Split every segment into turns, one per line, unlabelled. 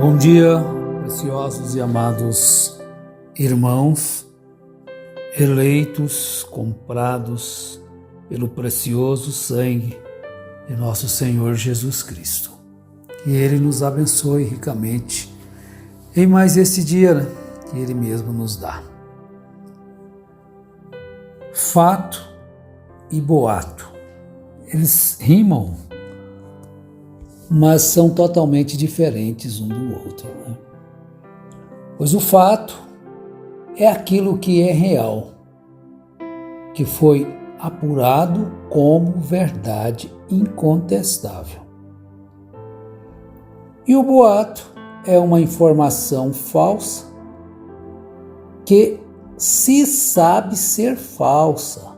Bom dia, preciosos e amados irmãos, eleitos, comprados pelo precioso sangue de nosso Senhor Jesus Cristo. Que Ele nos abençoe ricamente em mais esse dia que Ele mesmo nos dá. Fato e boato, eles rimam, mas são totalmente diferentes um do outro, né? Pois o fato é aquilo que é real, que foi apurado como verdade incontestável. E o boato é uma informação falsa que se sabe ser falsa,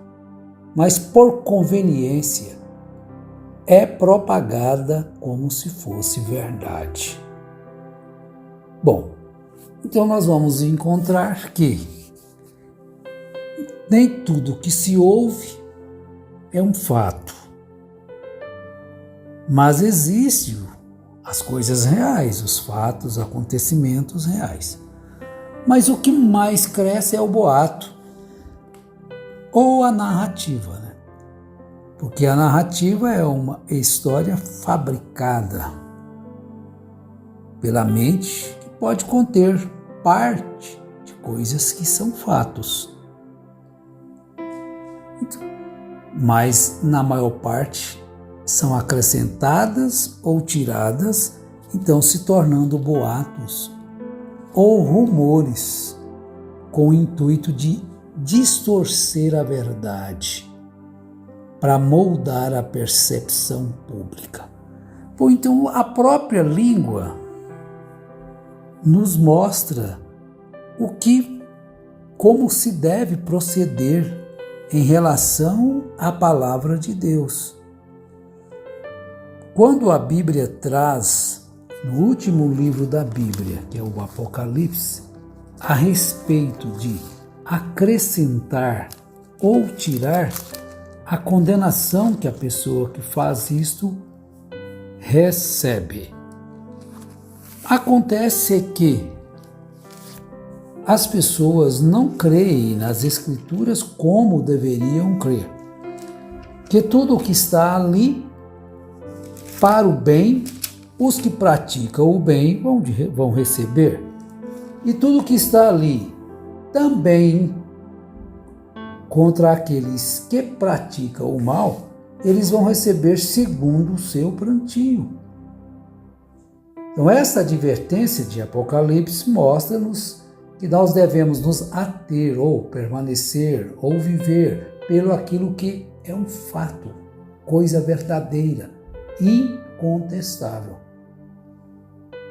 mas por conveniência é propagada como se fosse verdade. Bom, então nós vamos encontrar que nem tudo que se ouve é um fato, mas existem as coisas reais, os fatos, acontecimentos reais. Mas o que mais cresce é o boato ou a narrativa, né? Porque a narrativa é uma história fabricada pela mente que pode conter parte de coisas que são fatos. Mas, na maior parte, são acrescentadas ou tiradas, então se tornando boatos ou rumores, com o intuito de distorcer a verdade, para moldar a percepção pública. Bom, então a própria língua nos mostra como se deve proceder em relação à palavra de Deus. Quando a Bíblia traz, no último livro da Bíblia, que é o Apocalipse, a respeito de acrescentar ou tirar, a condenação que a pessoa que faz isto recebe. Acontece que as pessoas não creem nas Escrituras como deveriam crer. Que tudo o que está ali para o bem, os que praticam o bem vão receber. E tudo o que está ali também contra aqueles que praticam o mal, eles vão receber segundo o seu plantio. Então, esta advertência de Apocalipse mostra-nos que nós devemos nos ater ou permanecer ou viver pelo aquilo que é um fato, coisa verdadeira, incontestável.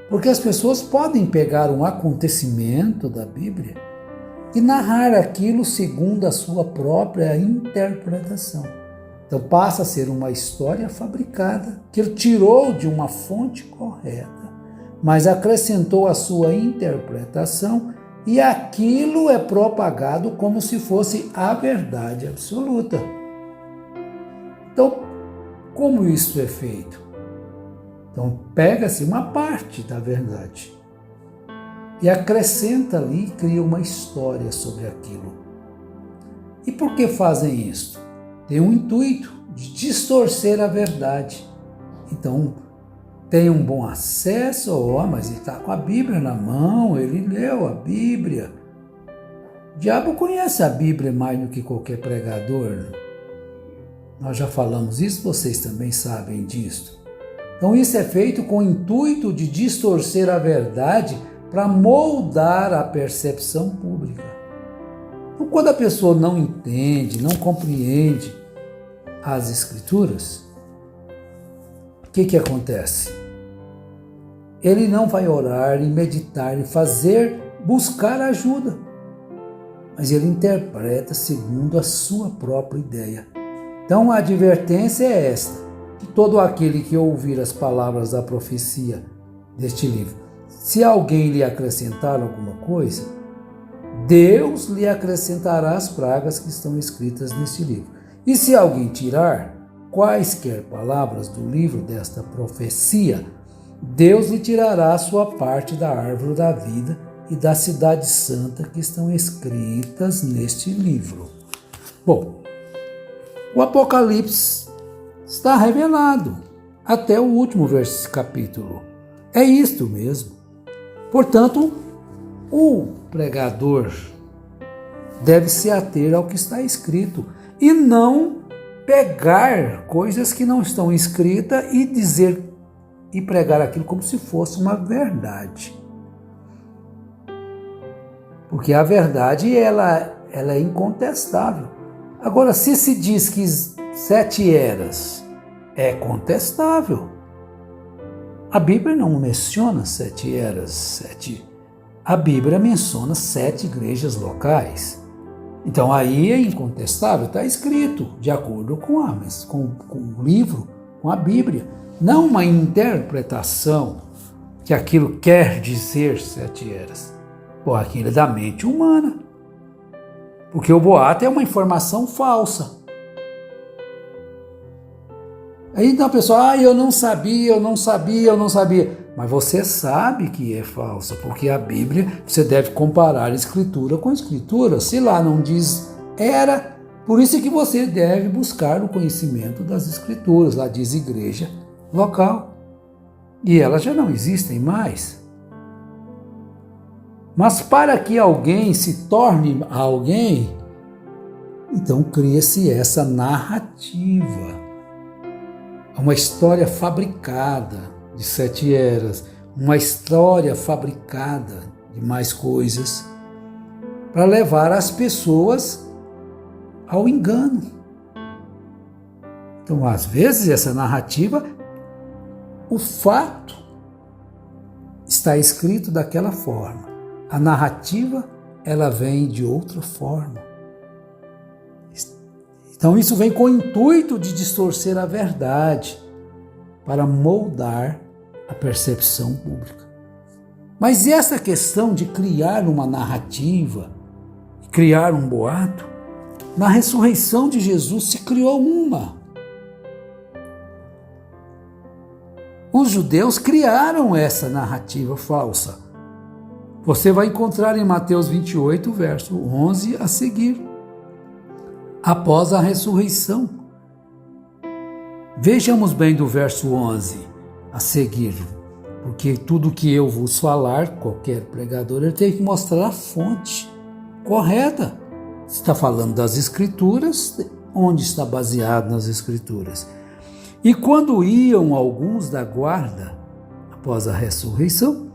Porque as pessoas podem pegar um acontecimento da Bíblia e narrar aquilo segundo a sua própria interpretação. Então passa a ser uma história fabricada, que ele tirou de uma fonte correta, mas acrescentou a sua interpretação e aquilo é propagado como se fosse a verdade absoluta. Então, como isso é feito? Então pega-se uma parte da verdade e acrescenta ali e cria uma história sobre aquilo. E por que fazem isso? Tem um intuito de distorcer a verdade. Então, tem um bom acesso, mas ele está com a Bíblia na mão, ele leu a Bíblia. O diabo conhece a Bíblia mais do que qualquer pregador, né? Nós já falamos isso, vocês também sabem disso. Então, isso é feito com o intuito de distorcer a verdade para moldar a percepção pública. Então, quando a pessoa não entende, não compreende as Escrituras, o que acontece? Ele não vai orar e meditar e buscar ajuda, mas ele interpreta segundo a sua própria ideia. Então, a advertência é esta, que todo aquele que ouvir as palavras da profecia deste livro, se alguém lhe acrescentar alguma coisa, Deus lhe acrescentará as pragas que estão escritas neste livro. E se alguém tirar quaisquer palavras do livro desta profecia, Deus lhe tirará a sua parte da árvore da vida e da cidade santa que estão escritas neste livro. Bom, o Apocalipse está revelado até o último capítulo. É isto mesmo. Portanto, o pregador deve se ater ao que está escrito e não pegar coisas que não estão escritas e dizer e pregar aquilo como se fosse uma verdade. Porque a verdade ela é incontestável. Agora, se diz que 7 eras é contestável, a Bíblia não menciona 7 eras, a Bíblia menciona 7 igrejas locais. Então aí é incontestável, está escrito de acordo com o livro, com a Bíblia. Não uma interpretação que aquilo quer dizer 7 eras. Pô, aquilo é da mente humana. Porque o boato é uma informação falsa. Aí então a pessoa, eu não sabia. Mas você sabe que é falsa, porque a Bíblia, você deve comparar a Escritura com a Escritura. Se lá não diz era, por isso é que você deve buscar o conhecimento das Escrituras. Lá diz igreja local. E elas já não existem mais. Mas para que alguém se torne alguém, então cria-se essa narrativa. Uma história fabricada de 7 eras, uma história fabricada de mais coisas, para levar as pessoas ao engano. Então, às vezes, essa narrativa, o fato está escrito daquela forma. A narrativa, ela vem de outra forma. Então isso vem com o intuito de distorcer a verdade, para moldar a percepção pública. Mas essa questão de criar uma narrativa, criar um boato, na ressurreição de Jesus se criou uma. Os judeus criaram essa narrativa falsa. Você vai encontrar em Mateus 28, verso 11 a seguir. Após a ressurreição. Vejamos bem do verso 11 a seguir, porque tudo que eu vos falar, qualquer pregador, ele tem que mostrar a fonte correta. Se está falando das Escrituras, onde está baseado nas Escrituras. E quando iam alguns da guarda, após a ressurreição,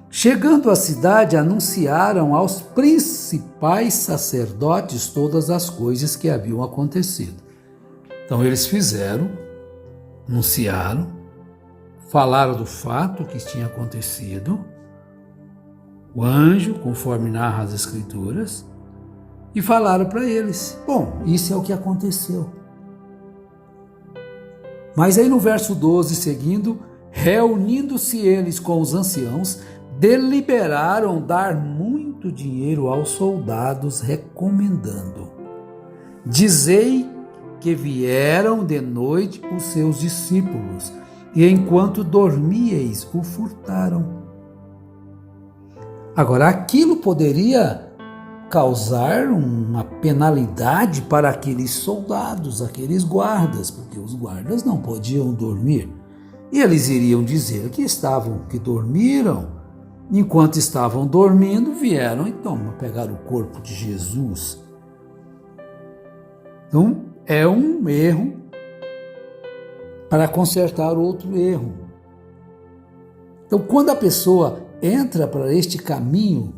chegando à cidade, anunciaram aos principais sacerdotes todas as coisas que haviam acontecido. Então eles anunciaram, falaram do fato que tinha acontecido, o anjo, conforme narra as Escrituras, e falaram para eles, bom, isso é o que aconteceu. Mas aí no verso 12 seguindo, reunindo-se eles com os anciãos, deliberaram dar muito dinheiro aos soldados, recomendando: dizei que vieram de noite os seus discípulos, e enquanto dormíeis o furtaram. Agora, aquilo poderia causar uma penalidade para aqueles soldados, aqueles guardas, porque os guardas não podiam dormir. E eles iriam dizer que dormiram. Enquanto estavam dormindo, vieram e pegaram o corpo de Jesus. Então, é um erro para consertar outro erro. Então, quando a pessoa entra para este caminho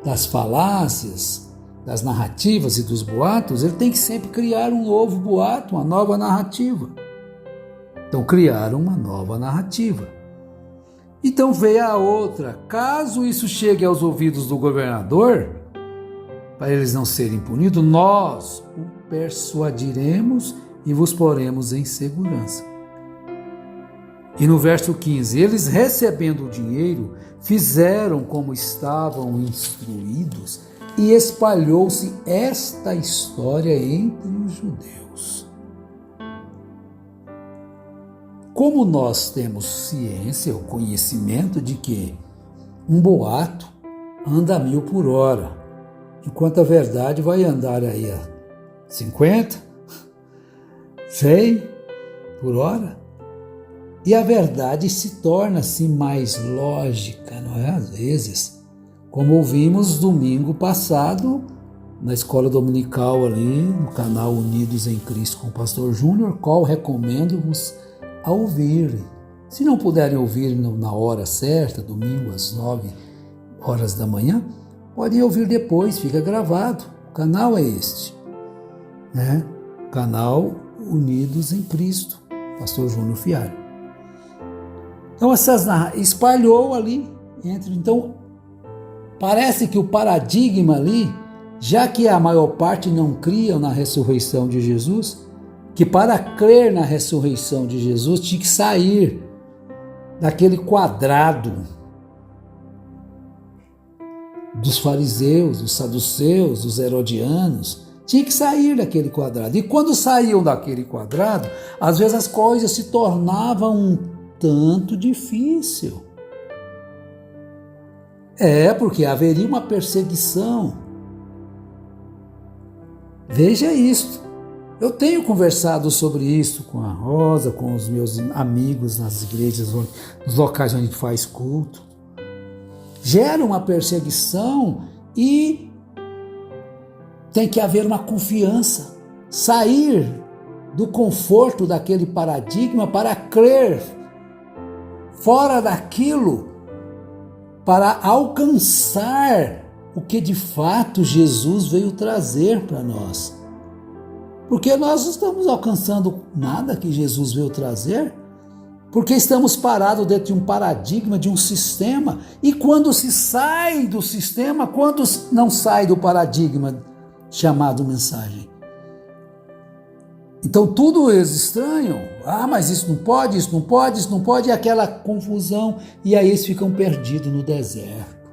das falácias, das narrativas e dos boatos, ele tem que sempre criar um novo boato, uma nova narrativa. Então, criaram uma nova narrativa. Então veio a outra, caso isso chegue aos ouvidos do governador, para eles não serem punidos, nós o persuadiremos e vos poremos em segurança. E no verso 15, eles recebendo o dinheiro, fizeram como estavam instruídos, e espalhou-se esta história entre os judeus. como nós temos ciência, o conhecimento de que um boato anda a 1000 por hora, enquanto a verdade vai andar aí a 50, 100 por hora, e a verdade se torna assim mais lógica, não é? Às vezes, como ouvimos domingo passado na escola dominical ali no canal Unidos em Cristo com o Pastor Júnior, qual recomendo-vos a ouvirem. Se não puderem ouvir na hora certa, domingo às 9 horas da manhã, podem ouvir depois, fica gravado. O canal é este, né? Canal Unidos em Cristo, Pastor Júnior Fialho. Então espalhou ali, então parece que o paradigma ali, já que a maior parte não criam na ressurreição de Jesus, que para crer na ressurreição de Jesus tinha que sair daquele quadrado dos fariseus, dos saduceus, dos herodianos, tinha que sair daquele quadrado. E quando saíam daquele quadrado, às vezes as coisas se tornavam um tanto difícil. Porque haveria uma perseguição. Veja isto. Eu tenho conversado sobre isso com a Rosa, com os meus amigos nas igrejas, nos locais onde a gente faz culto. Gera uma perseguição e tem que haver uma confiança. Sair do conforto daquele paradigma para crer fora daquilo, para alcançar o que de fato Jesus veio trazer para nós. Porque nós não estamos alcançando nada que Jesus veio trazer, porque estamos parados dentro de um paradigma, de um sistema, e quando se sai do sistema, quando não sai do paradigma chamado mensagem. Então tudo eles estranham, mas isso não pode, isso não pode, isso não pode, e aquela confusão, e aí eles ficam perdidos no deserto.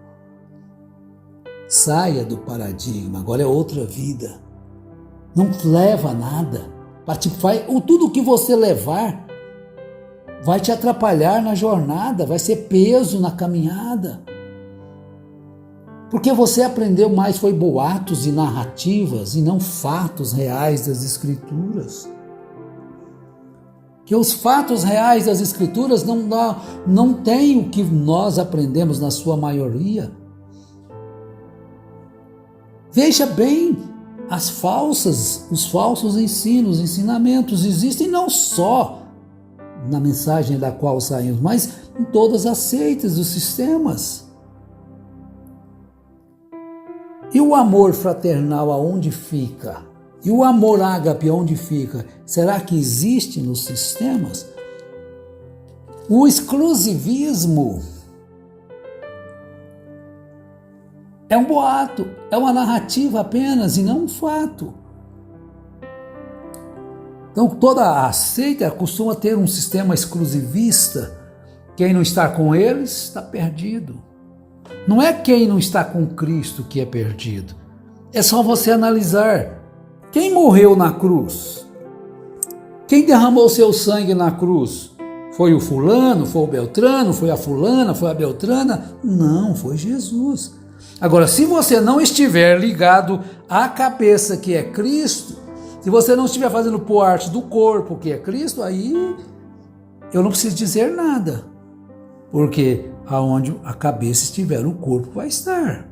Saia do paradigma, agora é outra vida. Não leva a nada. Tudo que você levar vai te atrapalhar na jornada, vai ser peso na caminhada. Porque você aprendeu mais foi boatos e narrativas e não fatos reais das Escrituras. Que os fatos reais das Escrituras não têm o que nós aprendemos na sua maioria. Veja bem, os falsos ensinos, ensinamentos existem não só na mensagem da qual saímos, mas em todas as seitas, os sistemas. E o amor fraternal aonde fica? E o amor ágape aonde fica? Será que existe nos sistemas? O exclusivismo é um boato, é uma narrativa apenas e não um fato. Então toda a seita costuma ter um sistema exclusivista. Quem não está com eles está perdido. Não é quem não está com Cristo que é perdido. É só você analisar. Quem morreu na cruz? Quem derramou seu sangue na cruz? Foi o fulano? Foi o Beltrano? Foi a fulana? Foi a Beltrana? Não, foi Jesus. Agora, se você não estiver ligado à cabeça que é Cristo, se você não estiver fazendo parte do corpo que é Cristo, aí eu não preciso dizer nada. Porque aonde a cabeça estiver, o corpo vai estar.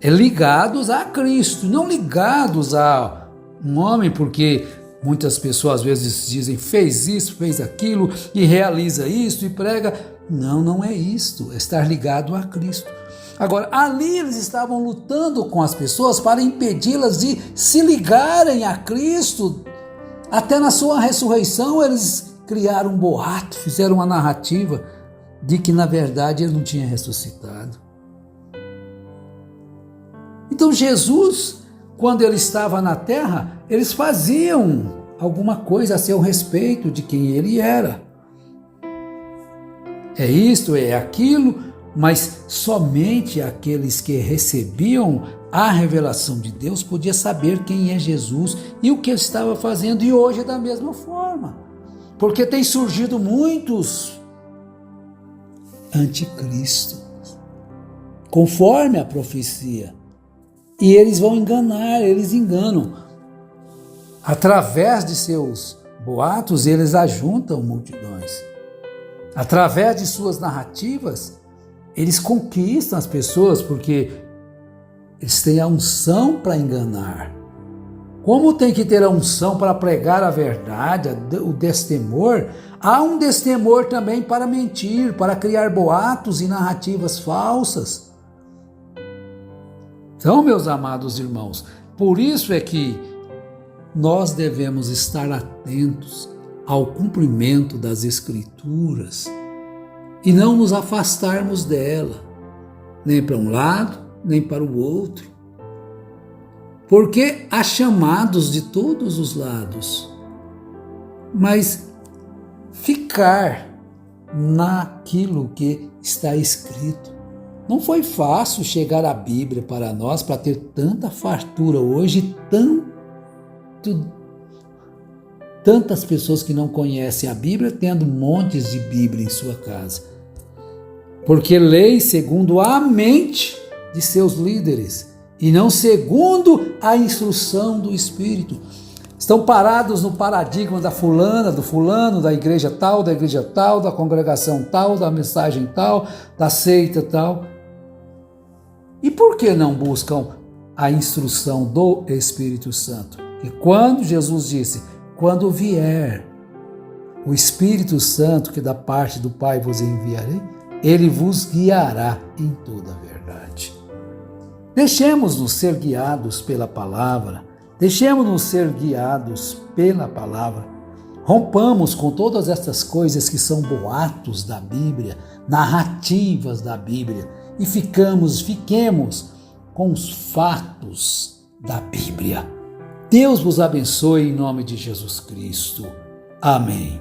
É ligados a Cristo, não ligados a um homem, porque muitas pessoas às vezes dizem, fez isso, fez aquilo, e realiza isso, e prega. Não é isto, é estar ligado a Cristo. Agora, ali eles estavam lutando com as pessoas para impedi-las de se ligarem a Cristo. Até na sua ressurreição eles criaram um boato, fizeram uma narrativa de que na verdade ele não tinha ressuscitado. Então Jesus, quando ele estava na terra, eles faziam alguma coisa a seu respeito de quem ele era. É isto, é aquilo, mas somente aqueles que recebiam a revelação de Deus podiam saber quem é Jesus e o que ele estava fazendo, e hoje é da mesma forma. porque tem surgido muitos anticristos, conforme a profecia. E eles vão enganar, eles enganam. Através de seus boatos, eles ajuntam multidões. Através de suas narrativas, eles conquistam as pessoas, porque eles têm a unção para enganar. Como tem que ter a unção para pregar a verdade, o destemor, há um destemor também para mentir, para criar boatos e narrativas falsas. Então, meus amados irmãos, por isso é que nós devemos estar atentos ao cumprimento das Escrituras e não nos afastarmos dela, nem para um lado, nem para o outro. Porque há chamados de todos os lados, mas ficar naquilo que está escrito. Não foi fácil chegar à Bíblia para nós, para ter tanta fartura hoje, tantas pessoas que não conhecem a Bíblia, tendo montes de Bíblia em sua casa. Porque leem segundo a mente de seus líderes, e não segundo a instrução do Espírito. Estão parados no paradigma da fulana, do fulano, da igreja tal, da congregação tal, da mensagem tal, da seita tal. E por que não buscam a instrução do Espírito Santo? E quando Jesus disse, quando vier o Espírito Santo, que da parte do Pai vos enviarei, ele vos guiará em toda a verdade. Deixemos-nos ser guiados pela palavra, deixemos-nos ser guiados pela palavra. Rompamos com todas essas coisas que são boatos da Bíblia, narrativas da Bíblia, e fiquemos com os fatos da Bíblia. Deus vos abençoe em nome de Jesus Cristo. Amém.